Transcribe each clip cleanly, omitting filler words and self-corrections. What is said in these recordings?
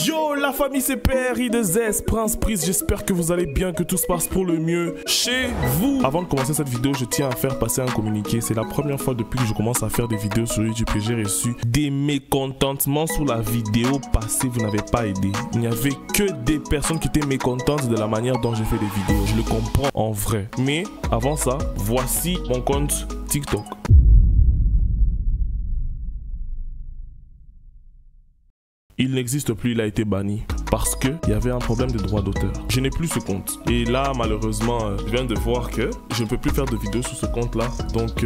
Yo la famille, c'est PRI2S, Prince Prise, j'espère que vous allez bien, que tout se passe pour le mieux chez vous. Avant de commencer cette vidéo, je tiens à faire passer un communiqué. C'est la première fois depuis que je commence à faire des vidéos sur YouTube que j'ai reçu des mécontentements sur la vidéo passée. Vous n'avez pas aidé. Il n'y avait que des personnes qui étaient mécontentes de la manière dont j'ai fait des vidéos. Je le comprends en vrai. Mais avant ça, voici mon compte TikTok. Il n'existe plus, il a été banni parce qu'il y avait un problème de droit d'auteur. Je n'ai plus ce compte. Et là, malheureusement, je viens de voir que je ne peux plus faire de vidéos sur ce compte-là. Donc,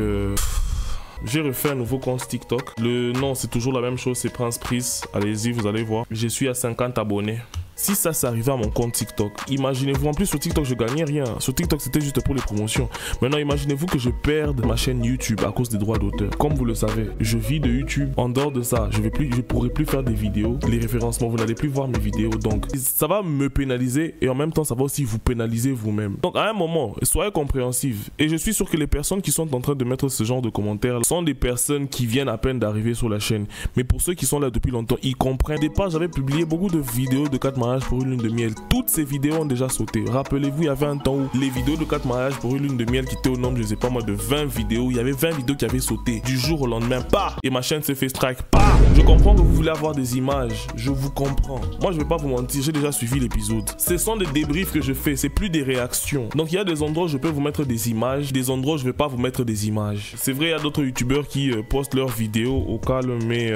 j'ai refait un nouveau compte TikTok. Le nom, c'est toujours la même chose, c'est Prince Prise. Allez-y, vous allez voir. Je suis à 50 abonnés. Si ça s'arrivait à mon compte TikTok, imaginez-vous, en plus sur TikTok je gagnais rien, sur TikTok c'était juste pour les promotions. Maintenant imaginez-vous que je perde ma chaîne YouTube à cause des droits d'auteur. Comme vous le savez, je vis de YouTube. En dehors de ça, je pourrai plus faire des vidéos, les référencements, vous n'allez plus voir mes vidéos. Donc ça va me pénaliser et en même temps ça va aussi vous pénaliser vous-même. Donc à un moment, soyez compréhensifs. Et je suis sûr que les personnes qui sont en train de mettre ce genre de commentaires sont des personnes qui viennent à peine d'arriver sur la chaîne. Mais pour ceux qui sont là depuis longtemps, ils comprennent. Au départ, j'avais publié beaucoup de vidéos de 4 mariages pour une lune de miel. Toutes ces vidéos ont déjà sauté. Rappelez-vous, il y avait un temps où les vidéos de 4 mariages pour une lune de miel qui étaient au nombre, je sais pas moi, de 20 vidéos. Il y avait 20 vidéos qui avaient sauté du jour au lendemain. Pas. Et ma chaîne s'est fait strike. Pas. Je comprends que vous voulez avoir des images. Je vous comprends. Moi, je vais pas vous mentir. J'ai déjà suivi l'épisode. Ce sont des débriefs que je fais. C'est plus des réactions. Donc, il y a des endroits où je peux vous mettre des images. Des endroits où je vais pas vous mettre des images. C'est vrai, il y a d'autres youtubeurs qui postent leurs vidéos au calme. Mais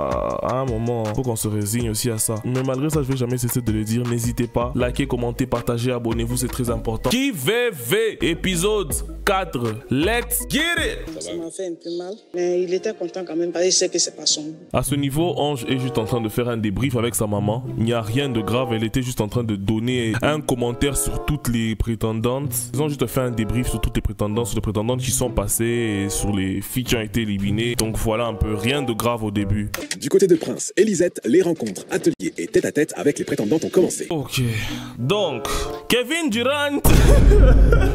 à un moment, il faut qu'on se résigne aussi à ça. Mais malgré ça, je vais jamais cesser de le dire. N'hésitez pas, likez, commentez, partagez, abonnez-vous, c'est très important. Qui VV, épisode 4, let's get it! Ça m'a fait un peu mal, mais il était content quand même parce qu'il sait que c'est pas son goût. À ce niveau, Ange est juste en train de faire un débrief avec sa maman. Il n'y a rien de grave, elle était juste en train de donner un commentaire sur toutes les prétendantes. Ils ont juste fait un débrief sur toutes les prétendantes, sur les prétendantes qui sont passées et sur les filles qui ont été éliminées. Donc voilà un peu, rien de grave au début. Du côté de Prince, Elisette, les rencontres, ateliers et tête-à-tête avec les prétendantes ont commencé. Ok, donc Kevin Durant,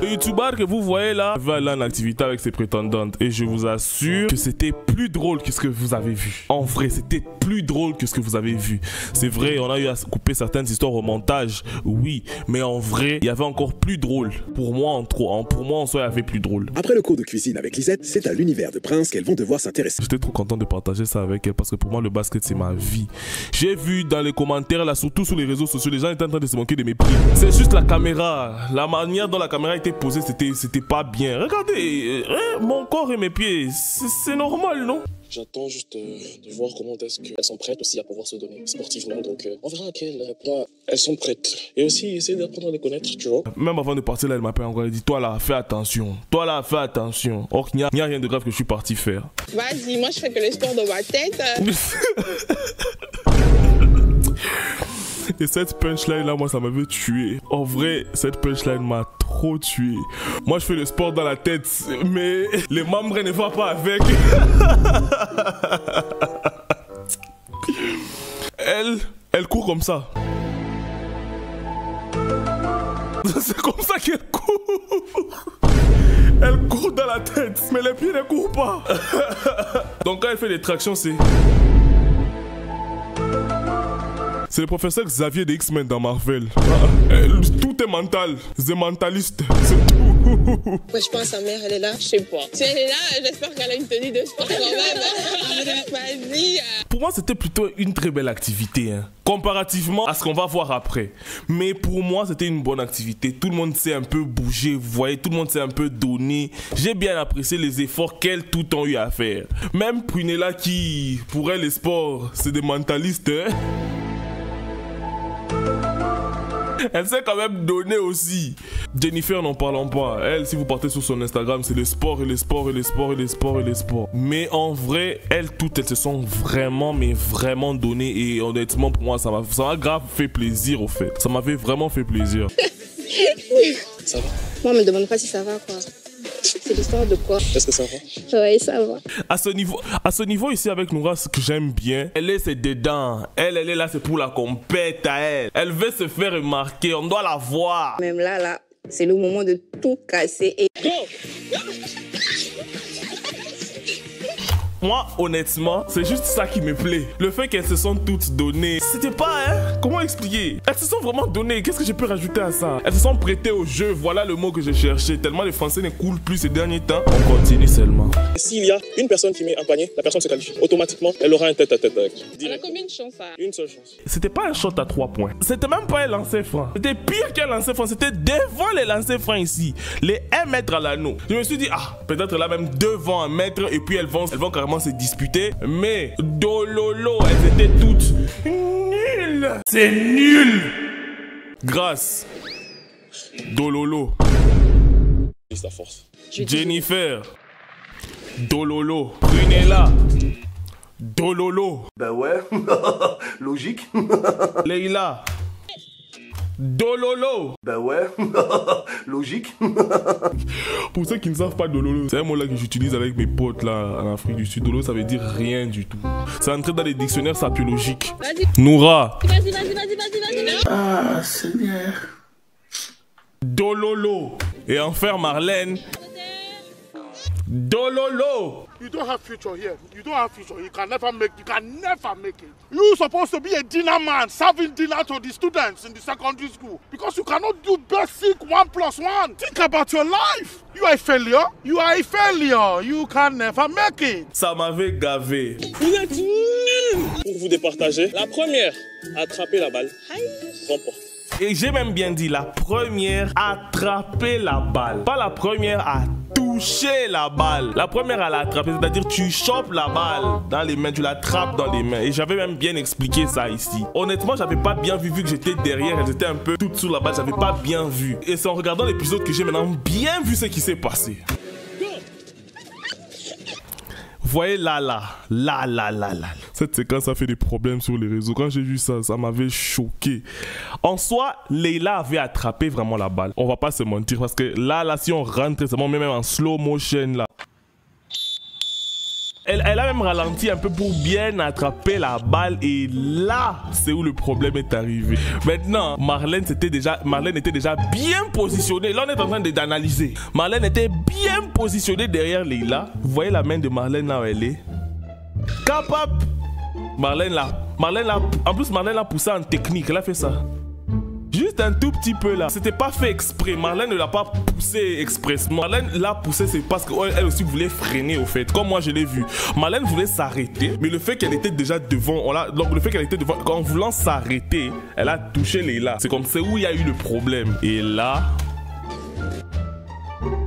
le youtubeur que vous voyez là, va aller en activité avec ses prétendantes et je vous assure que c'était plus drôle que ce que vous avez vu. En vrai, c'était plus drôle que ce que vous avez vu. C'est vrai, on a eu à couper certaines histoires au montage, oui, mais en vrai, il y avait encore plus drôle. Pour moi, en soi, il y avait plus drôle. Après le cours de cuisine avec Lisette, c'est à l'univers de Prince qu'elles vont devoir s'intéresser. J'étais trop content de partager ça avec elle parce que pour moi, le basket, c'est ma vie. J'ai vu dans les commentaires, là, surtout sur les réseaux sociaux, les gens étaient en train de se manquer de mépris. C'est juste la caméra. La manière dont la caméra était posée, c'était pas bien. Regardez, mon corps et mes pieds, c'est normal, non? J'attends juste de voir comment est-ce qu'elles sont prêtes aussi à pouvoir se donner sportivement. Donc on verra à quel point elles sont prêtes. Et aussi essayer d'apprendre à les connaître, tu vois. Même avant de partir là, elle m'appelle encore. Elle dit, toi là, fais attention. Toi là, fais attention. Or, il n'y a rien de grave que je suis parti faire. Vas-y, moi je fais que le sport dans ma tête. Et cette punchline là, moi ça m'avait tué. En vrai, cette punchline m'a trop tué. Moi je fais le sport dans la tête, mais les membres ne vont pas avec. Elle court comme ça. C'est comme ça qu'elle court. Elle court dans la tête, mais les pieds ne courent pas. Donc quand elle fait des tractions, c'est le professeur Xavier de X-Men dans Marvel. Tout est mental. C'est mentaliste. C'est tout. Ouais, je pense que sa mère, elle est là. Je sais pas. Si elle est là, j'espère qu'elle a une tenue de sport quand même. Vas-y. Pour moi, c'était plutôt une très belle activité. Hein. Comparativement à ce qu'on va voir après. Mais pour moi, c'était une bonne activité. Tout le monde s'est un peu bougé. Vous voyez, tout le monde s'est un peu donné. J'ai bien apprécié les efforts qu'elles tout ont eu à faire. Même Prunella qui, pour elle, les sports, c'est des mentalistes. Hein. Elle s'est quand même donnée aussi. Jennifer, n'en parlons pas. Elle, si vous partez sur son Instagram, c'est le sport et le sport et le sport et le sport et le sport. Mais en vrai, elles toutes, elles se sont vraiment, mais vraiment données. Et honnêtement, pour moi, ça m'a grave fait plaisir, au fait. Ça m'avait vraiment fait plaisir. Ça va? Moi, me demande pas si ça va, quoi. C'est l'histoire de quoi? Est-ce que ça va? Oui, ça va. À ce niveau ici avec Noura, ce que j'aime bien, elle est ses dedans. Elle est là, c'est pour la compète à elle. Elle veut se faire remarquer, on doit la voir. Même là, c'est le moment de tout casser et... Moi, honnêtement, c'est juste ça qui me plaît. Le fait qu'elles se sont toutes données. C'était pas, hein? Comment expliquer? Elles se sont vraiment données. Qu'est-ce que je peux rajouter à ça? Elles se sont prêtées au jeu. Voilà le mot que je cherchais. Tellement les Français ne coulent plus ces derniers temps. On continue seulement. S'il y a une personne qui met un panier, la personne se qualifie. Automatiquement, elle aura un tête-à-tête avec. On a combien de chances ça? Une seule chance. C'était pas un shot à 3 points. C'était même pas un lancer franc. C'était pire qu'un lancer franc. C'était devant les lancers francs ici. Les 1 mètre à l'anneau. Je me suis dit, ah, peut-être là même devant 1 mètre. Et puis elles vont carrément se disputer. Mais dololo, elles étaient toutes nulles. C'est nul. Grâce. Dololo. C'est la force. Jennifer. Dololo. Prunella. Dololo. Ben ouais, logique. Leila. Dololo. Ben ouais, logique. Pour ceux qui ne savent pas Dololo, c'est un mot là que j'utilise avec mes potes là en Afrique du Sud. Dololo, ça veut dire rien du tout. C'est entré dans les dictionnaires sapiologiques. Noura. Vas-y. Ah, Seigneur. Dololo. Et enfin Marlène. Dololo. You don't have future here. You don't have future. You can never make it. You're supposed to be a dinner man, serving dinner to the students in the secondary school. Because you cannot do basic 1+1. Think about your life. You are a failure. You can never make it. Ça m'avait gavé. Vous êtes nuls. Pour vous départager, la première à attraper la balle remporte. Et j'ai même bien dit la première à attraper la balle. Pas la première à toucher la balle. La première à l'attraper, c'est-à-dire tu chopes la balle dans les mains, tu l'attrapes dans les mains. Et j'avais même bien expliqué ça ici. Honnêtement, j'avais pas bien vu que j'étais derrière, elles étaient un peu toutes sous la balle, j'avais pas bien vu. Et c'est en regardant l'épisode que j'ai maintenant bien vu ce qui s'est passé. Vous voyez là. Cette séquence a fait des problèmes sur les réseaux. Quand j'ai vu ça, ça m'avait choqué. En soi, Leila avait attrapé vraiment la balle. On va pas se mentir parce que là, si on rentre, c'est bon, même en slow motion là. Elle a même ralenti un peu pour bien attraper la balle et là, c'est où le problème est arrivé. Maintenant, Marlène était déjà bien positionnée. Là, on est en train d'analyser. Marlène était bien positionnée derrière Leila. Vous voyez la main de Marlène là où elle est? Capable. Marlène l'a poussé en technique. Elle a fait ça. Juste un tout petit peu là. C'était pas fait exprès. Marlène ne l'a pas poussé expressement. Marlène l'a poussé, c'est parce qu'elle aussi voulait freiner au fait. Comme moi je l'ai vu. Marlène voulait s'arrêter. Mais le fait qu'elle était déjà devant, donc le fait qu'elle était devant, en voulant s'arrêter, elle a touché Leila. C'est comme c'est où il y a eu le problème. Et là,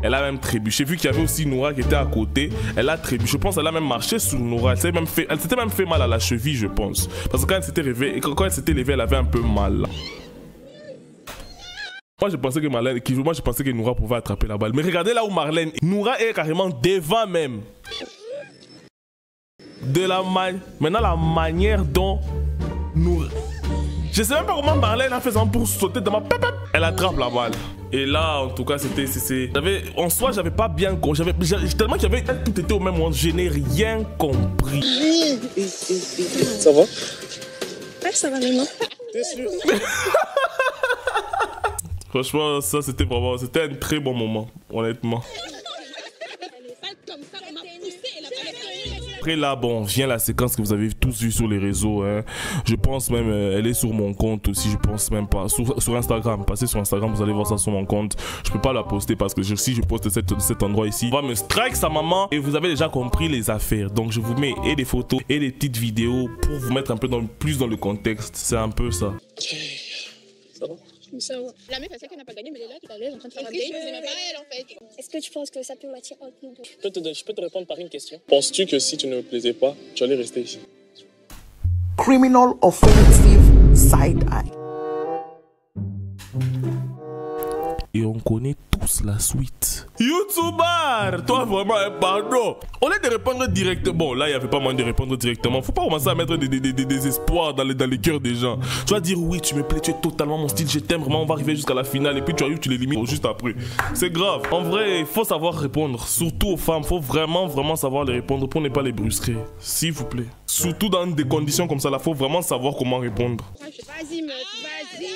elle a même trébuché. Vu qu'il y avait aussi Noura qui était à côté, elle a trébuché. Je pense qu'elle a même marché sur Noura. Elle s'était même fait mal à la cheville, je pense. Parce que quand elle s'était levée, elle avait un peu mal. Moi je pensais que Noura pouvait attraper la balle. Mais regardez là où Marlène, Noura est carrément devant même. Maintenant la manière dont Noura... Je sais même pas comment Marlène a fait ça pour sauter dans ma... Elle attrape la balle. Et là en tout cas c'était... En soi j'avais pas bien compris. Tellement qu'il y avait... Tout était au même moment. Je n'ai rien compris. Ça va? Ouais, ça va maintenant. T'es sûr? Franchement, ça c'était un très bon moment, honnêtement. Après là, bon, vient la séquence que vous avez tous vue sur les réseaux. Hein. Je pense même, elle est sur mon compte aussi, je pense même pas. Sur Instagram, passez sur Instagram, vous allez voir ça sur mon compte. Je peux pas la poster parce que si je poste cet endroit ici, on va me strike sa maman. Et vous avez déjà compris les affaires. Donc je vous mets et des photos et des petites vidéos pour vous mettre un peu plus dans le contexte. C'est un peu ça. Ça va? Ça va. La meuf, elle sait qu'elle n'a pas gagné, mais elle est là tout à l'heure en train de faire un date. C'est même pas elle en fait. Est-ce que tu penses que ça peut m'attirer entre nous deux? Je peux te répondre par une question. Penses-tu que si tu ne me plaisais pas, tu allais rester ici? Criminal offensive side eye. Et on connaît tous la suite. YouTuber, toi vraiment un pardon. Au lieu de répondre directement, bon là il n'y avait pas moyen de répondre directement. Faut pas commencer à mettre des espoirs dans les cœurs des gens. Tu vas dire oui tu me plais, tu es totalement mon style, je t'aime vraiment, on va arriver jusqu'à la finale et puis tu arrives, tu l'élimines juste après. C'est grave. En vrai il faut savoir répondre, surtout aux femmes, faut vraiment savoir les répondre pour ne pas les brusquer, s'il vous plaît. Surtout dans des conditions comme ça, là faut vraiment savoir comment répondre. Vas-y meuf, vas-y.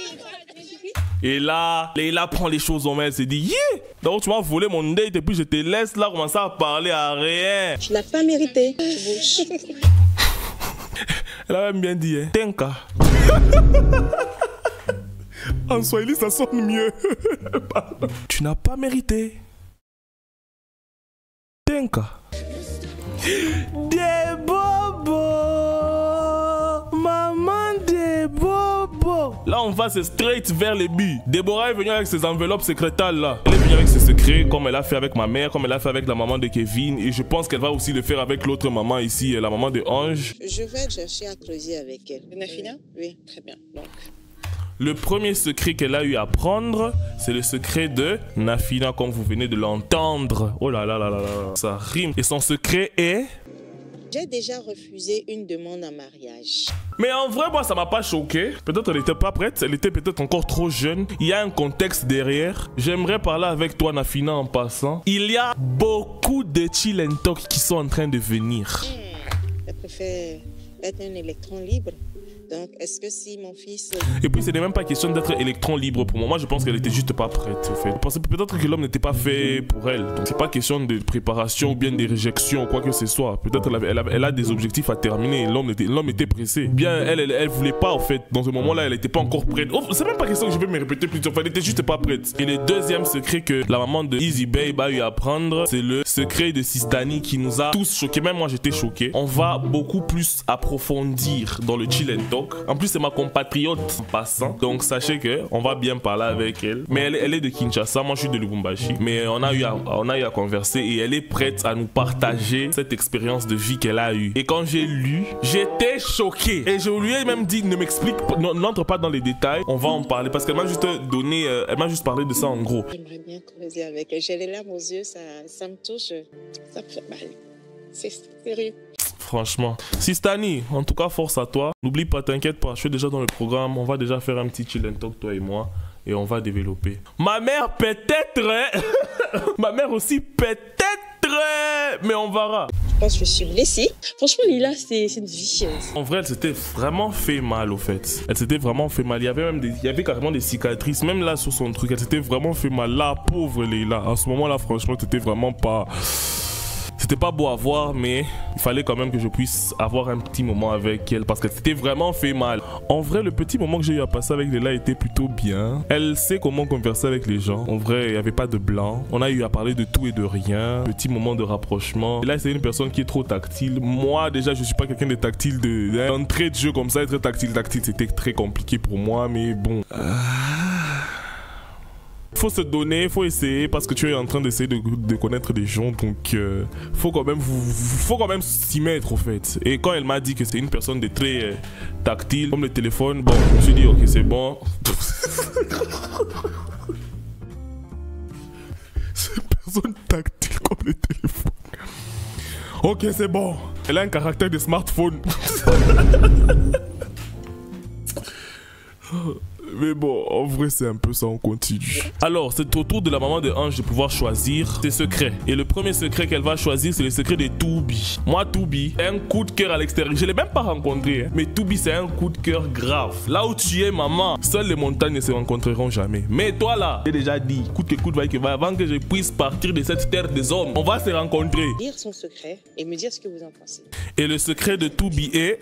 Et là, Leila prend les choses en main, elle s'est dit yeah, Donc tu m'as volé mon date et puis je te laisse là commencer à parler à rien. Tu l'as pas mérité. Elle a même bien dit, hein. Tenka. En swahili, ça sonne mieux. Tu n'as pas mérité. Tenka. Des bobos. Maman des bobos. Là, on va c'est straight vers les buts. Déborah est venue avec ses enveloppes secrétales là. Elle est venue avec ses secrets, comme elle a fait avec ma mère, comme elle a fait avec la maman de Kevin. Et je pense qu'elle va aussi le faire avec l'autre maman ici, la maman de Ange. Je vais chercher à creuser avec elle. Nafina? Oui, très bien. Donc. Le premier secret qu'elle a eu à prendre, c'est le secret de Nafina, comme vous venez de l'entendre. Oh là là là là là, ça rime. Et son secret est... J'ai déjà refusé une demande en mariage. Mais en vrai, moi, ça m'a pas choqué. Peut-être elle n'était pas prête, elle était peut-être encore trop jeune. Il y a un contexte derrière. J'aimerais parler avec toi, Nafina, en passant. Il y a beaucoup de chill and talk qui sont en train de venir. Je préfère être un électron libre. Donc, est-ce que si mon fils... Et puis, ce n'est même pas question d'être électron libre pour moi. Moi, je pense qu'elle était juste pas prête, en fait. Je pensais peut-être que l'homme n'était pas fait pour elle. Donc, c'est pas question de préparation ou bien de réjection ou quoi que ce soit. Peut-être elle a des objectifs à terminer. L'homme était pressé. Bien, elle voulait pas, en fait. Dans ce moment-là, elle n'était pas encore prête. Oh, c'est même pas question que je vais me répéter plus. Enfin, elle était juste pas prête. Et le deuxième secret que la maman de Easy Babe a eu à prendre, c'est le secret de Sistani qui nous a tous choqués. Même moi, j'étais choqué. On va beaucoup plus approfondir dans le chill and talk. En plus, c'est ma compatriote en passant. Donc, sachez que on va bien parler avec elle. Mais elle est de Kinshasa. Moi, je suis de Lubumbashi. Mais on a eu à converser et elle est prête à nous partager cette expérience de vie qu'elle a eue. Et quand j'ai lu, j'étais choqué. Et je lui ai même dit, ne m'explique pas, n'entre pas dans les détails. On va en parler parce qu'elle m'a juste donné, elle m'a juste parlé de ça en gros. J'aimerais bien creuser avec elle. J'ai les larmes aux yeux, ça me touche. Ça me fait mal. C'est sérieux. Franchement. Sistani, en tout cas, force à toi. N'oublie pas, t'inquiète pas, je suis déjà dans le programme. On va déjà faire un petit chill and talk, toi et moi. Et on va développer. Ma mère, peut-être. Ma mère aussi, peut-être. Mais on verra. Je pense que je suis blessée. Franchement, Lila, c'est une vicieuse. En vrai, elle s'était vraiment fait mal, au fait. Elle s'était vraiment fait mal. Il y avait carrément des cicatrices. Même là, sur son truc, elle s'était vraiment fait mal. La pauvre Lila. À ce moment-là, franchement, c'était vraiment pas... C'était pas beau à voir, mais il fallait quand même que je puisse avoir un petit moment avec elle parce qu'elle s'était vraiment fait mal. En vrai, le petit moment que j'ai eu à passer avec Léla était plutôt bien. Elle sait comment converser avec les gens. En vrai, il n'y avait pas de blanc. On a eu à parler de tout et de rien. Petit moment de rapprochement. Et là, c'est une personne qui est trop tactile. Moi, déjà, je suis pas quelqu'un de tactile. D'entrée de jeu comme ça, être tactile, c'était très compliqué pour moi, mais bon... Faut se donner, faut essayer parce que tu es en train d'essayer de connaître des gens, donc faut quand même s'y mettre au fait. Et quand elle m'a dit que c'est une personne de très tactile, comme le téléphone, bon, je me suis dit ok c'est bon. C'est une personne tactile comme le téléphone. Ok c'est bon. Elle a un caractère de smartphone. Mais bon, en vrai, c'est un peu ça, on continue. Alors, c'est au tour de la maman de Ange de pouvoir choisir ses secrets. Et le premier secret qu'elle va choisir, c'est le secret de Toubi. Moi, Toubi, un coup de cœur à l'extérieur. Je ne l'ai même pas rencontré, hein. Mais Toubi, c'est un coup de cœur grave. Là où tu es, maman, seules les montagnes ne se rencontreront jamais. Mais toi, là, j'ai déjà dit, coûte que coûte, vaille que vaille, avant que je puisse partir de cette terre des hommes, on va se rencontrer. Dire son secret et me dire ce que vous en pensez. Et le secret de Toubi est...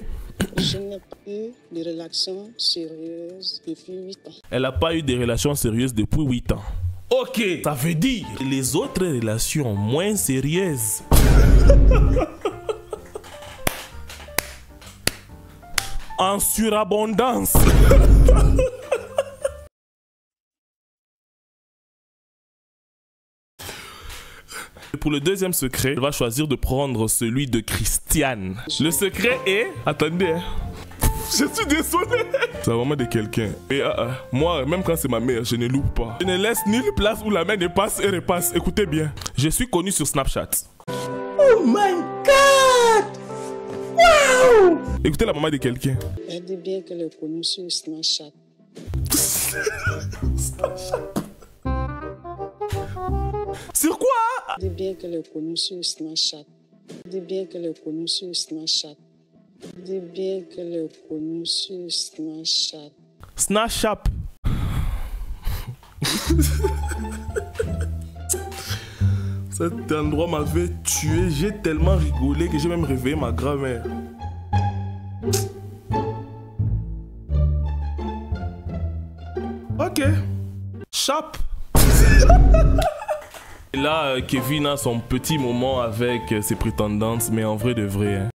Je n'ai pas eu de relations sérieuses depuis 8 ans. Elle n'a pas eu de relations sérieuses depuis 8 ans. Ok, ça veut dire les autres relations moins sérieuses. En surabondance. Pour le deuxième secret, elle va choisir de prendre celui de Christiane. Le secret est... Attendez, hein. Je suis désolé. C'est la maman de quelqu'un. Et moi, même quand c'est ma mère, je ne loupe pas. Je ne laisse nulle place où la main ne passe et repasse. Écoutez bien. Je suis connu sur Snapchat. Oh my God! Wow! Écoutez la maman de quelqu'un. Elle dit bien qu'elle est connue sur Snapchat. Sur quoi? Elle dit bien qu'elle est connue sur Snapchat. Elle dit bien qu'elle est connue sur Snapchat. Elle dit bien qu'elle est connue sur Snapchat. Snapchat. Cet endroit m'avait tué. J'ai tellement rigolé que j'ai même réveillé ma grand-mère. Ok. Chape. Et là, Kevin a son petit moment avec ses prétendantes, mais en vrai de vrai. Hein.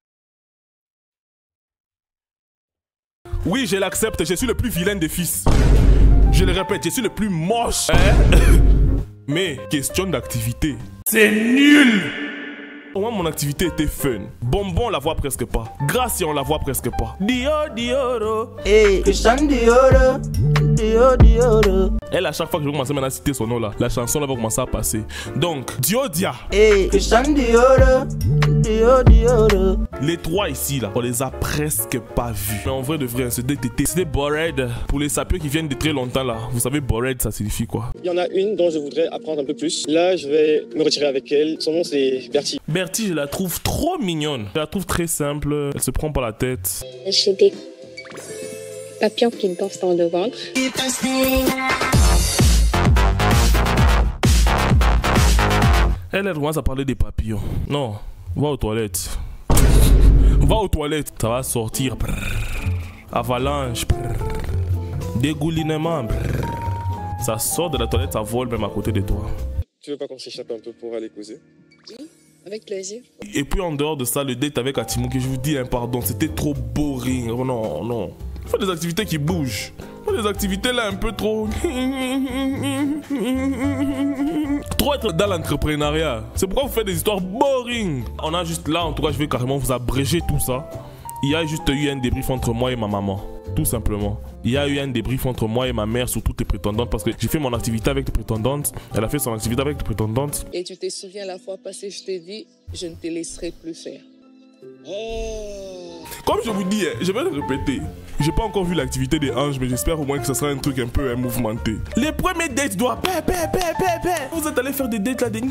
Oui, je l'accepte, je suis le plus vilain des fils. Je le répète, je suis le plus moche. Hein? Mais, question d'activité. C'est nul! Au moins, mon activité était fun. Bonbon, on la voit presque pas. Gracia, on la voit presque pas. Dio, Dioro. Hey, Christian Dioro. Dio, Dioro. Elle, à chaque fois que je vais commencer maintenant à citer son nom là, la chanson là va commencer à passer. Donc, Diodia. Hey, Christian Dioro. Dio, Dioro. Les trois ici là, on les a presque pas vus. Mais en vrai de vrai, c'était bored. Pour les sapiens qui viennent de très longtemps là, vous savez bored ça signifie quoi? Il y en a une dont je voudrais apprendre un peu plus. Là, je vais me retirer avec elle. Son nom c'est Bertie. Bertie, je la trouve trop mignonne. Je la trouve très simple. Elle se prend pas la tête. J'ai des papillons qui dansent dans le ventre. Elle commence à parler des papillons. Non, va aux toilettes. Va aux toilettes. Ça va sortir. Avalanche. Dégoulinement. Ça sort de la toilette, ça vole même à côté de toi. Tu veux pas qu'on s'échappe un peu pour aller causer? Oui, avec plaisir. Et puis en dehors de ça, le date avec Atimou, que je vous dis, hein, pardon, c'était trop boring. Oh, non, non. Il faut des activités qui bougent. Il faut des activités là un peu trop... trop être dans l'entrepreneuriat. C'est pourquoi vous faites des histoires boring. On a juste là, en tout cas, je vais carrément vous abréger tout ça. Il y a juste eu un débrief entre moi et ma maman. Tout simplement. Il y a eu un débrief entre moi et ma mère sur toutes les prétendantes parce que j'ai fait mon activité avec les prétendantes. Elle a fait son activité avec les prétendantes. Et tu te souviens la fois passée, je t'ai dit, je ne te laisserai plus faire. Oh. Comme je vous dis, je vais le répéter. J'ai pas encore vu l'activité des anges, mais j'espère au moins que ce sera un truc un peu mouvementé. Les premiers dates doivent... Vous êtes allés faire des dates là, des...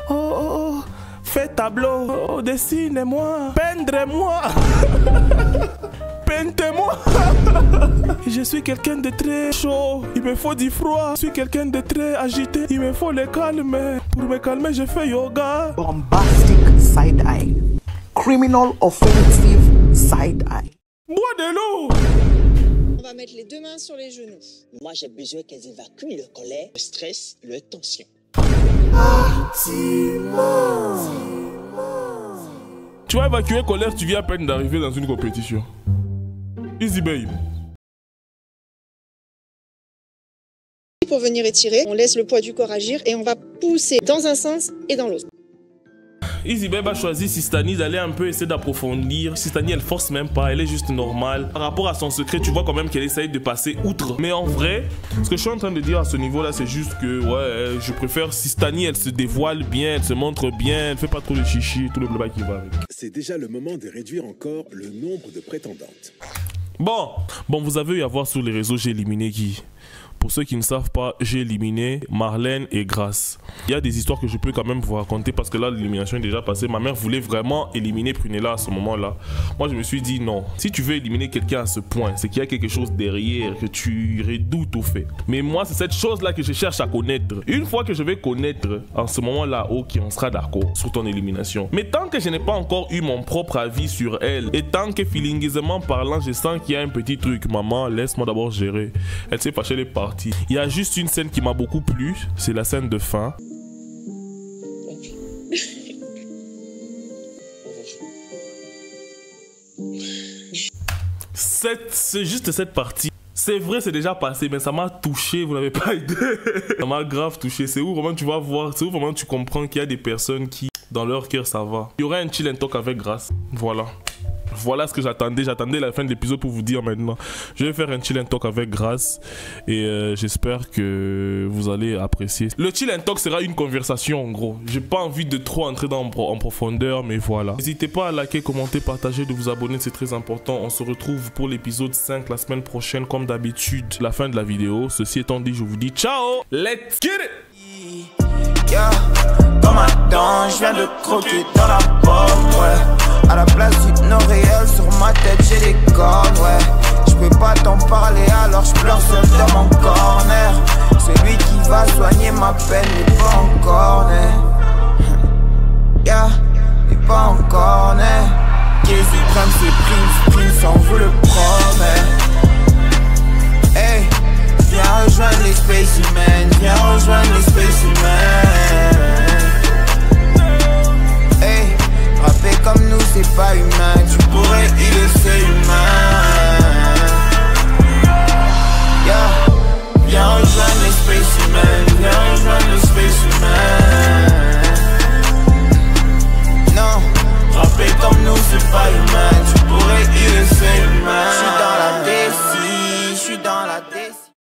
Oh. Fais tableau, oh, dessinez-moi, peindrez-moi, peintez-moi. Je suis quelqu'un de très chaud, il me faut du froid. Je suis quelqu'un de très agité, il me faut le calmer. Pour me calmer, je fais yoga. Bombastic side eye. Criminal offensive side eye. Bois de l'eau. On va mettre les deux mains sur les genoux. Moi, j'ai besoin qu'elles évacuent le colère, le stress, la tension. Tu vas évacuer colère, tu viens à peine d'arriver dans une compétition. Easy babe. Pour venir étirer, on laisse le poids du corps agir et on va pousser dans un sens et dans l'autre. Easy Babe a choisi Sistani d'aller un peu essayer d'approfondir. Sistani, elle force même pas, elle est juste normale. Par rapport à son secret, tu vois quand même qu'elle essaye de passer outre. Mais en vrai, ce que je suis en train de dire à ce niveau-là, c'est juste que, ouais, je préfère Sistani, elle se dévoile bien, elle se montre bien, elle fait pas trop de chichi, tout le blabla qui va avec. C'est déjà le moment de réduire encore le nombre de prétendantes. Bon, vous avez eu à voir sur les réseaux, j'ai éliminé qui? Pour ceux qui ne savent pas, j'ai éliminé Marlène et Grace. Il y a des histoires que je peux quand même vous raconter parce que là, l'élimination est déjà passée. Ma mère voulait vraiment éliminer Prunella à ce moment-là. Moi, je me suis dit non. Si tu veux éliminer quelqu'un à ce point, c'est qu'il y a quelque chose derrière que tu redoutes au fait. Mais moi, c'est cette chose-là que je cherche à connaître. Une fois que je vais connaître, en ce moment-là, ok, on sera d'accord sur ton élimination. Mais tant que je n'ai pas encore eu mon propre avis sur elle, et tant que feelingisement parlant, je sens qu'il y a un petit truc. Maman, laisse-moi d'abord gérer. Elle s'est fâchée les parties. Il y a juste une scène qui m'a beaucoup plu, c'est la scène de fin. C'est juste cette partie. C'est vrai, c'est déjà passé, mais ça m'a touché, vous n'avez pas idée. Ça m'a grave touché. C'est où vraiment tu vas voir, c'est où vraiment tu comprends qu'il y a des personnes qui, dans leur cœur, ça va. Il y aura un chill and talk avec Grace. Voilà. Voilà ce que j'attendais. J'attendais la fin de l'épisode pour vous dire maintenant. Je vais faire un chill and talk avec Grace. Et j'espère que vous allez apprécier. Le chill and talk sera une conversation en gros. J'ai pas envie de trop entrer en profondeur, mais voilà. N'hésitez pas à liker, commenter, partager, de vous abonner, c'est très important. On se retrouve pour l'épisode 5 la semaine prochaine comme d'habitude. La fin de la vidéo. Ceci étant dit, je vous dis ciao. Let's get it. Yeah. Dans ma dent, je viens de croquer dans la pomme, ouais. À la place d'une réelle sur ma tête, j'ai des cornes, ouais.